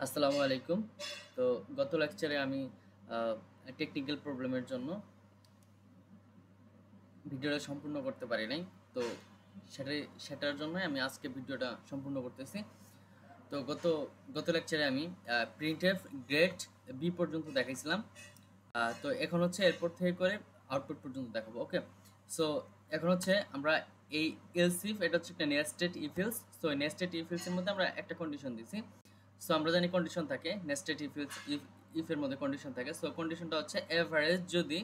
আসসালামু আলাইকুম। তো গত লেকচারে আমি টেকনিক্যাল প্রবলেমের জন্য ভিডিওটা সম্পূর্ণ করতে পারি নাই। তো সেটার জন্যই আমি আজকে ভিডিওটা সম্পূর্ণ করতেছি। তো গত লেকচারে আমি প্রিন্টএফ গ্রেড বি পর্যন্ত দেখাইছিলাম। তো এখন হচ্ছে এরপর থেকে করে আউটপুট পর্যন্ত দেখাবো। ওকে, সো এখন হচ্ছে আমরা এই এলস ইফ, এটা হচ্ছে একটা nested if else. So nested if else এর মধ্যে আমরা একটা কন্ডিশন দিছি। সো আমরা জানি কন্ডিশন থাকে নেস্টেড ইফ এলস, ইফ এর মধ্যে কন্ডিশন থাকে। সো কন্ডিশনটা হচ্ছে এভারেজ যদি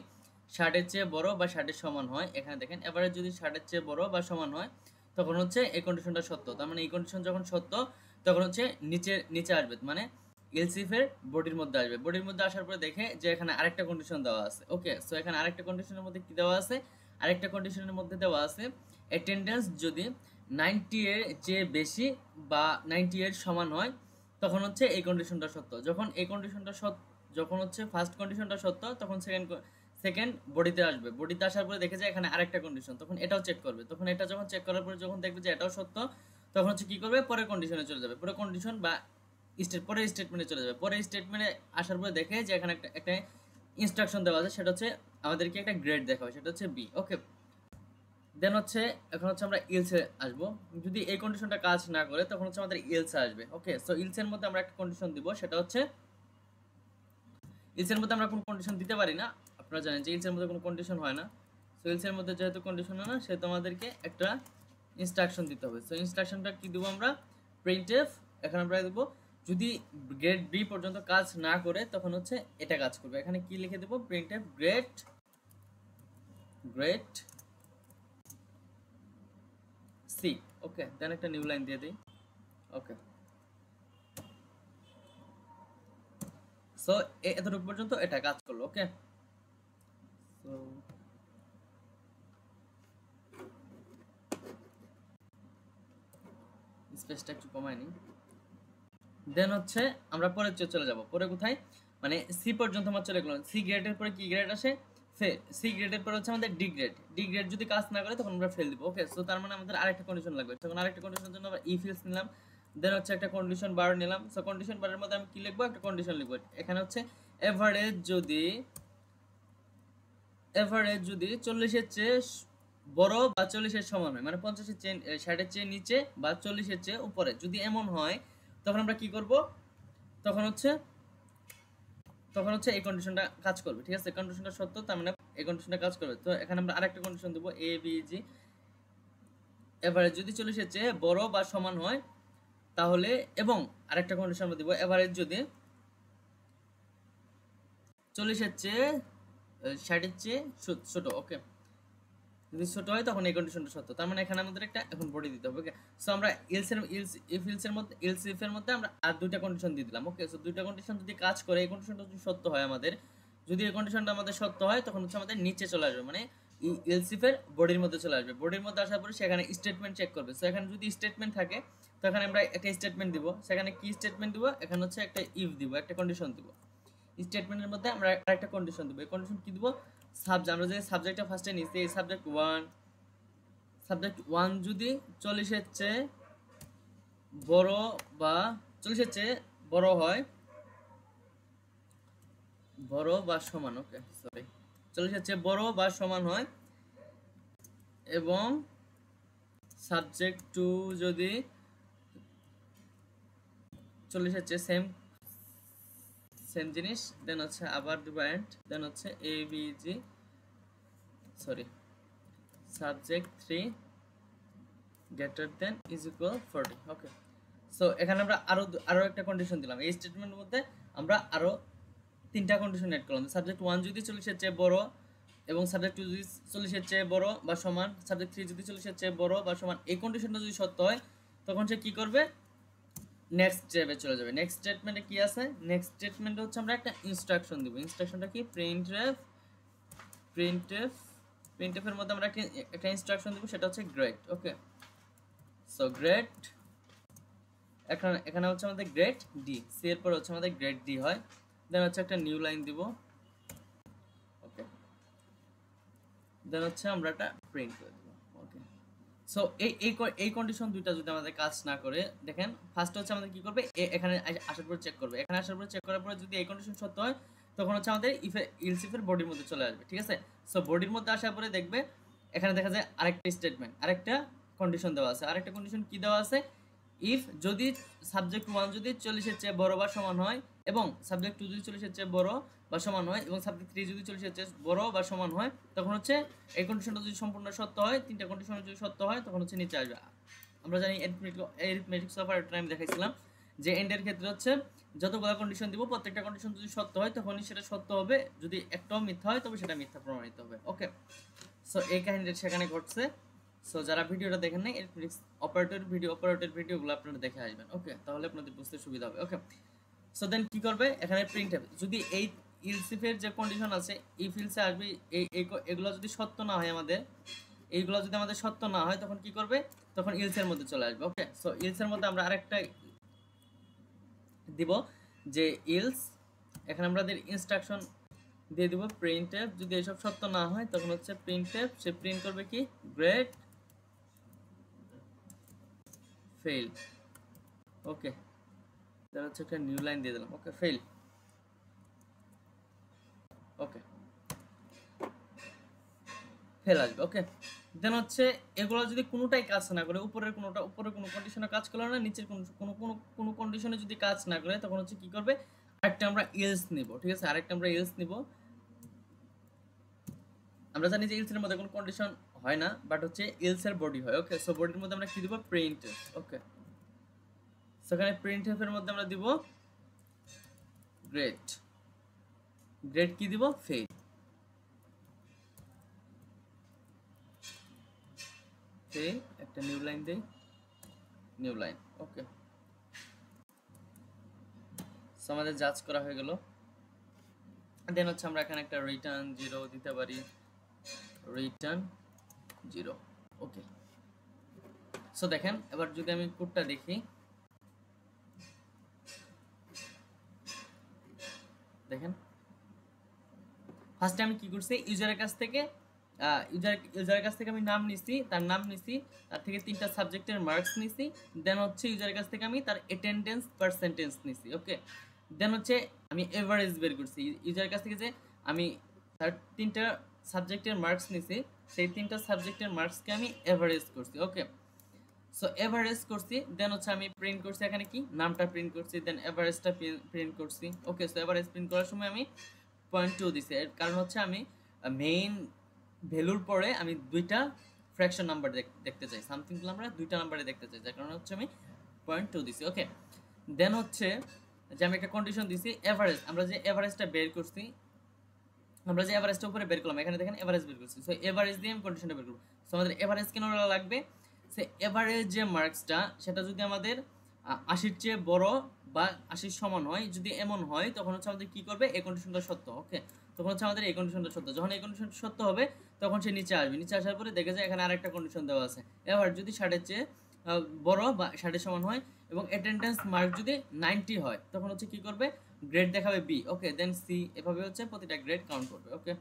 60 এর চেয়ে বড় বা 60 এর সমান হয়। এখানে দেখেন এভারেজ যদি 60 এর চেয়ে বড় বা সমান হয় তখন হচ্ছে এই কন্ডিশনটা সত্য। তার মানে এই কন্ডিশন যখন সত্য তখন হচ্ছে নিচে নিচে আসবে, মানে এলসিফের বডির মধ্যে আসবে। বডির মধ্যে আসার পরে দেখে যে এখানে আরেকটা কন্ডিশন দেওয়া আছে। ওকে, সো এখানে আরেকটা কন্ডিশনের মধ্যে কি দেওয়া আছে? আরেকটা কন্ডিশনের মধ্যে দেওয়া আছে অ্যাটেন্ডেন্স যদি 90 এর চেয়ে বেশি বা 90 এর সমান হয় তখন হচ্ছে এই কন্ডিশনটা সত্য। যখন এই কন্ডিশনটা সত্য, যখন হচ্ছে ফার্স্ট কন্ডিশনটা সত্য তখন সেকেন্ড বডিতে আসবে। বডিতে আসার পরে দেখে যায় এখানে আরেকটা কন্ডিশন, তখন এটাও চেক করবে। তখন এটা যখন চেক করার পরে যখন দেখবে যে এটাও সত্য তখন হচ্ছে কি করবে, পরের কন্ডিশনে চলে যাবে। পরের কন্ডিশন বা পরের স্টেটমেন্টে চলে যাবে। পরের স্টেটমেন্টে আসার পরে দেখে যে এখানে একটা ইনস্ট্রাকশন দেওয়া আছে, সেটা হচ্ছে আমাদেরকে একটা গ্রেড দেখাবে, সেটা হচ্ছে বি। ওকে, দেন হচ্ছে এখন হচ্ছে আমরা ইলসে আসবো। যদি এই কন্ডিশনটা কাজ না করে তখন হচ্ছে আমাদের ইলসে আসবে। ওকে, সো ইলসের মধ্যে আমরা একটা কন্ডিশন দিব, সেটা হচ্ছে ইলসের মধ্যে আমরা কোনো কন্ডিশন দিতে পারি না। আপনারা জানেন যে ইলসের মধ্যে কোনো কন্ডিশন হয় না। সো ইলসের মধ্যে যেহেতু কন্ডিশন হয় না সেহেতু আমাদেরকে একটা ইনস্ট্রাকশন দিতে হবে। সো ইনস্ট্রাকশনটা কি দেবো আমরা? প্রিন্টএফ। এখন আমরা দেবো যদি গ্রেড বি পর্যন্ত কাজ না করে তখন হচ্ছে এটা কাজ করবে। এখানে কি লিখে দেবো? Printf grade grade C. Okay, then একটা নিউ লাইন দিয়ে দিই। ওকে, সো এতটুকু পর্যন্ত এটা কাজ করলো। ওকে, সো স্পেসটা একটু কমাই নিই। দেন হচ্ছে আমরা পরে চলে যাব। পরে কোথায়? মানে সি পর্যন্ত আমরা চলে গেলাম। সি গ্রেডের পরে কি গ্রেড আসে? সি গ্রেডের পরে হচ্ছে আমাদের ডি গ্রেড। ডি গ্রেড যদি কাজ না করে তখন আমরা ফেল দিব। ওকে, সো তার মানে আমাদের আরেকটা কন্ডিশন লাগবে। তখন আরেকটা কন্ডিশনের জন্য আমরা ইফ এলস নিলাম। দেন হচ্ছে একটা কন্ডিশন বার নিলাম। সো কন্ডিশন বারের মধ্যে আমি কি লিখবো? একটা কন্ডিশন লিখবো। এখানে হচ্ছে এভারেজ যদি 40 এর চেয়ে বড় বা 40 এর সমান হয়, মানে 50 এর চেয়ে 60 এর চেয়ে নিচে বা 40 এর চেয়ে উপরে যদি এমন হয় তখন আমরা কি করব? তখন হচ্ছে এই কন্ডিশনটা কাজ করবে। ঠিক আছে, কন্ডিশনটা সত্য, তার মানে এই কন্ডিশনটা কাজ করবে। তো এখানে আমরা আরেকটা কন্ডিশন দেবো, এ বি জি। এভারেজ যদি 40 এর চেয়ে বড় বা সমান হয় তাহলে, এবং আরেকটা কন্ডিশন আমরা দিব, এভারেজ যদি 40 এর চেয়ে 60 এর চেয়ে ছোট। ওকে, যদি ছোট হয় তখন এই কন্ডিশনটা সত্য। তার মানে এখানে আমাদের একটা এখন বডি দিতে হবে। ওকে, সো আমরা এলস ইফ এর মধ্যে আমরা আর দুইটা কন্ডিশন দিয়ে দিলাম। ওকে, সো দুইটা কন্ডিশন যদি কাজ করে, এই কন্ডিশনটা যদি সত্য হয় আমাদের, যদি এই কন্ডিশনটা আমাদের সত্য হয় তখন হচ্ছে আমাদের নিচে চলে আসবে, মানে এলস ইফ এর বডির মধ্যে চলে আসবে। বডির মধ্যে আসার পরে সেখানে স্টেটমেন্ট চেক করবে। সো এখানে যদি স্টেটমেন্ট থাকে তো এখানে আমরা একটা স্টেটমেন্ট দিব। সেখানে কি স্টেটমেন্ট দিব? এখানে হচ্ছে একটা ইফ দিব, একটা কন্ডিশন দিব। স্টেটমেন্টের মধ্যে আমরা আরেকটা কন্ডিশন দেবো। এই কন্ডিশন কি দিব? সাবজেক্ট, আমরা যে সাবজেক্টটা ফার্স্টে নিচ্ছি, এই সাবজেক্ট ওয়ান যদি 40 এর চেয়ে বড় বা 40 এর চেয়ে বড় হয়, বড় বা সমান। ওকে, সরি, 40 এর চেয়ে বড় বা সমান হয়, এবং সাবজেক্ট টু যদি 40 এর চেয়ে সেম সেম জিনিস, দেন হচ্ছে আবার দিব এন্ড, দেন হচ্ছে A B G, sorry, subject 3 greater than is equal 40। Okay, so এখানে আমরা আরো একটা কন্ডিশন দিলাম। এই স্টেটমেন্টের মধ্যে আমরা আরো তিনটা কন্ডিশন এড করলাম। সাবজেক্ট 1 যদি 40 এর চেয়ে বড়, এবং সাবজেক্ট 2 যদি 40 এর চেয়ে বড় বা সমান, সাবজেক্ট 3 যদি 40 এর চেয়ে বড় বা সমান, এই কন্ডিশনটা যদি সত্য হয় তখন সে কি করবে? নেক্সট স্টেপে চলে যাবে। নেক্সট স্টেটমেন্টে কি আছে? নেক্সট স্টেটমেন্টে হচ্ছে আমরা একটা ইনস্ট্রাকশন দিব। ইনস্ট্রাকশনটা কি? প্রিন্টএফ এর মধ্যে আমরা একটা ইনস্ট্রাকশন দিব, সেটা হচ্ছে গ্রেড। ওকে, সো গ্রেড, এখানে হচ্ছে আমাদের গ্রেড ডি, সি এর পর হচ্ছে আমাদের গ্রেড ডি হয়। দেন হচ্ছে একটা নিউ লাইন দিব। ওকে, দেন হচ্ছে আমরা এটা প্রিন্ট করে দেব। ওকে, সো এই কন্ডিশন দুইটা যদি আমাদের কাজ না করে, দেখেন ফার্স্ট হচ্ছে আমাদের কি করবে, এখানে আসার পর চেক করবে, এখানে আসার পর চেক করার পরে যদি এই কন্ডিশন সত্য হয় তখন হচ্ছে আমাদের ইলস ইফের বডির মধ্যে চলে আসবে, ঠিক আছে। সো বডির মধ্যে আসার পরে দেখবে এখানে দেখা যায় আরেকটা স্টেটমেন্ট, আরেকটা কন্ডিশন দেওয়া আছে। আরেকটা কন্ডিশন কি দেওয়া আছে, ইফ যদি সাবজেক্ট 1 যদি 40 এর চেয়ে বড় বা সমান হয় এবং সাবজেক্ট 2 যদি 40 এর চেয়ে বড় বা সমান হয় এবং সাবজেক্ট 3 যদি 40 এর চেয়ে বড় বা সমান হয়, তখন হচ্ছে এই কন্ডিশনটা যদি সম্পূর্ণ সত্য হয়, তিনটা কন্ডিশন যদি সত্য হয় তখন হচ্ছে নিচে আসবে। আমরা জানি অ্যারিথমেটিক্স অপারেটর আমি দেখাইছিলাম যে এন্ডের ক্ষেত্রে হচ্ছে যতগুলো কন্ডিশন দিব প্রত্যেকটা কন্ডিশন যদি সত্য হয় তখনই সেটা সত্য হবে, যদি একটাও মিথ্যা হয় তবে সেটা মিথ্যা প্রমাণিত হবে। ওকে, সো এই কাহিনীটা সেখানে ঘটছে। সো যারা ভিডিওটা দেখেন নাই, অ্যারিথমেটিক্স অপারেটর ভিডিওগুলো আপনারা দেখে আসবেন। ওকে, তাহলে আপনাদের বুঝতে সুবিধা হবে। ওকে, সো দেন কি করবে, এখানে প্রিন্ট হবে যদি এই ইলসিফের যে কন্ডিশন আছে ইফ ইলসে আসবে, এগুলো যদি সত্য না হয় আমাদের, এইগুলো যদি আমাদের সত্য না হয় তখন কি করবে, তখন ইলসের মধ্যে চলে আসবে। ওকে, সো ইলসের মধ্যে আমরা আরেকটা দিব যে ইলস, এখানে আমাদের ইনস্ট্রাকশন দিয়ে দিব প্রিন্টএফ, যদি এসব সত্য না হয় তখন হচ্ছে প্রিন্টএফ সে প্রিন্ট করবে কি গ্রেড ফেল। ওকে, দেন হচ্ছে একটা নিউ লাইন দিয়ে দিলাম। ওকে, ফেল। ওকে, ফেল আসবে। ওকে, দেন হচ্ছে এগুলো যদি কোনোটাই কাজ না করে, উপরের কোনো কন্ডিশনে কাজ করলো না, নিচের কোনো কন্ডিশনে যদি কাজ না করে তখন হচ্ছে কি করবে, আরেকটা আমরা এলস নিব, ঠিক আছে, আরেকটা আমরা এলস নিব। আমরা জানি যে এলস এর মধ্যে কোনো কন্ডিশন হয় না, বাট হচ্ছে এলস এর বডি হয়। ওকে, সো বডির মধ্যে আমরা কি দিব, প্রিন্ট। ওকে, সেখানে প্রিন্ট এর মধ্যে আমরা দিব গ্রেড, গ্রেড কি দিব, ফেল। একটা নিউ লাইন দেই, নিউ লাইন। ওকে, সো আমাদের জাজ করা হয়ে গেল। দেন হচ্ছে আমরা এখানে একটা রিটার্ন 0 দিতে পারি, রিটার্ন 0। ওকে, সো দেখেন এবার যদি আমি কোডটা দেখি, দেখেন ফার্স্টে আমি কি করছি, ইউজারের কাছ থেকে আমি নাম নিছি, তার নাম নিছি, তার থেকে 3টা সাবজেক্টের মার্কস নিছি, দেন হচ্ছে ইউজারের কাছ থেকে আমি তার অ্যাটেন্ডেন্স পার্সেন্টেজ নিছি। ওকে, দেন হচ্ছে আমি এভারেজ বের করছি ইউজারের কাছ থেকে, যে আমি তার 3টা সাবজেক্টের মার্কস নিছি, সেই 3টা সাবজেক্টের মার্কসকে আমি এভারেজ করছি। ওকে, সো এভারেজ করছি, দেন হচ্ছে আমি প্রিন্ট করছি এখানে কি নামটা প্রিন্ট করছি, দেন এভারেজটা প্রিন্ট করছি। ওকে, সো এভারেজ প্রিন্ট করার সময় আমি 0.2 দিছি, এর কারণ হচ্ছে আমি মেইন ভ্যালুর পরে আমি দুইটা ফ্র্যাকশন নাম্বার দেখতে চাই, সামথিং আমরা দুইটা নাম্বারে দেখতে চাই, যার কারণে হচ্ছে আমি 0.2 দিছি। ওকে, দেন হচ্ছে যে আমি একটা কন্ডিশন দিছি এভারেজ, আমরা যে এভারেজটা বের করছি, আমরা যে এভারেজটা উপরে বের করলাম, এখানে দেখেন এভারেজ বের করছি, সো এভারেজ দিয়ে আমি কন্ডিশনটা বের করব। সো আমাদের এভারেজ কেন লাগবে, সে এভারেজ যে মার্কসটা সেটা যদি আমাদের 80-র চেয়ে বড় বা 80-র সমান হয়, যদি এমন হয় তখন হচ্ছে আমাদের কি করবে, এই কন্ডিশনটা সত্য। ওকে, তখন হচ্ছে আমাদের এই কন্ডিশনটা সত্য, যখন এই কন্ডিশনটা সত্য হবে তখন সে নিচে আসবে, নিচে আসার পরে দেখে যায় এখানে আরেকটা কন্ডিশন দেওয়া আছে, এবার যদি 60-এর চেয়ে বড় বা 60-এর সমান হয় এবং অ্যাটেন্ডেন্স মার্ক যদি 90 হয় তখন হচ্ছে কি করবে, গ্রেড দেখাবে বি। ওকে, দেন সি, এভাবে হচ্ছে প্রতিটা গ্রেড কাউন্ট করবে। ওকে,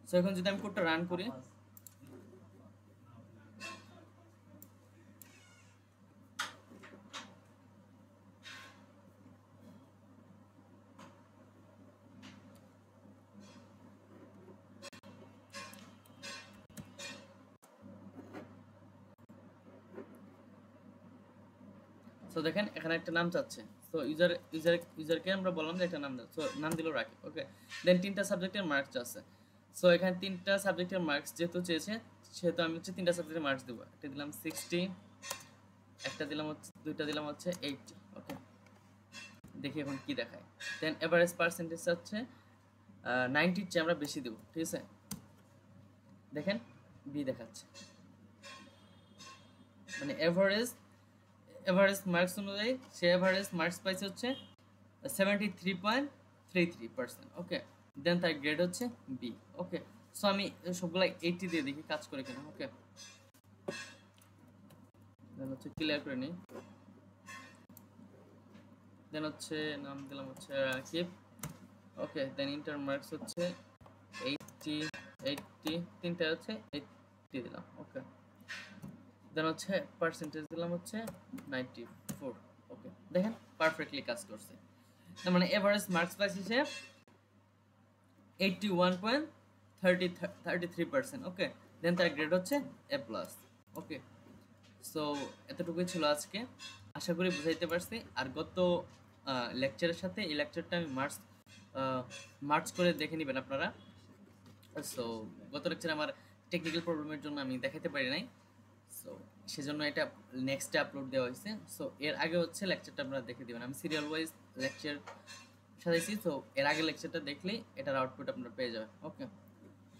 সো এখন যদি আমি কোডটা রান করি, সো দেখেন এখানে একটা নাম চাচ্ছে, সো ইউজারকে আমরা বললাম যে একটা নাম দাও, সো নাম দিল রাখি। ওকে, দেন 3টা সাবজেক্টের মার্কস আছে, সো এখানে 3টা সাবজেক্টের মার্কস যেহেতু চেয়েছে সেহেতু আমি হচ্ছে 3টা সাবজেক্টের মার্কস দেবো, একটা দিলাম 60, একটা দিলাম হচ্ছে, দুইটা দিলাম হচ্ছে 80। ওকে, দেখি এখন কি দেখায়। দেন এভারেজ পার্সেন্টেজ হচ্ছে 90-র চেয়ে আমরা বেশি দেবো, ঠিক আছে, দেখেন বি দেখাচ্ছে, মানে এভারেজ মার্কস অনুযায়ী সে এভারেজ মার্কস পাইছে হচ্ছে 73.33%। ওকে, দেন তার গ্রেড হচ্ছে বি। ওকে, সো আমি সবগুলা 80 দিয়ে দেখি কাজ করে কিনা। ওকে, দেন হচ্ছে ক্লিয়ার করে নিই, দেন হচ্ছে নাম দিলাম হচ্ছে রাকিব, ওকে, দেন ইন্টার মার্কস হচ্ছে 80 80, তিনটা হচ্ছে 80 দিলাম। ওকে, দেন হচ্ছে পার্সেন্টেজ দিলাম হচ্ছে 94। ওকে, দেখেন পারফেক্টলি কাজ করছে। তার মানে এভারেজ মার্কস পাইছে 81.33%। ওকে, দেন তার গ্রেড হচ্ছে A+। ওকে, সো এতটুকুই ছিল আজকে, আশা করি বুঝাইতে পারছি। আর গত লেকচারের সাথে এই লেকচারটা আমি মার্চ করে দেখে নেবেন আপনারা। সো গত লেকচারে আমার টেকনিক্যাল প্রবলেমের জন্য আমি দেখাতে পারি নাই, সো সেজন্য এটা নেক্সটে আপলোড দেওয়া হয়েছে। সো এর আগে হচ্ছে লেকচারটা আপনারা দেখে দিবেন, আমি সিরিয়াল ওয়াইজ লেকচার সাজাইছি। সো এর আগে লেকচারটা দেখলেই এটার আউটপুট আপনারা পেয়ে যাবেন। ওকে,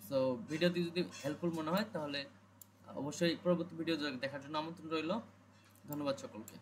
সো ভিডিওটি যদি হেল্পফুল মনে হয় তাহলে অবশ্যই পরবর্তী ভিডিও দেখার জন্য আমন্ত্রণ রইল। ধন্যবাদ সকলকে।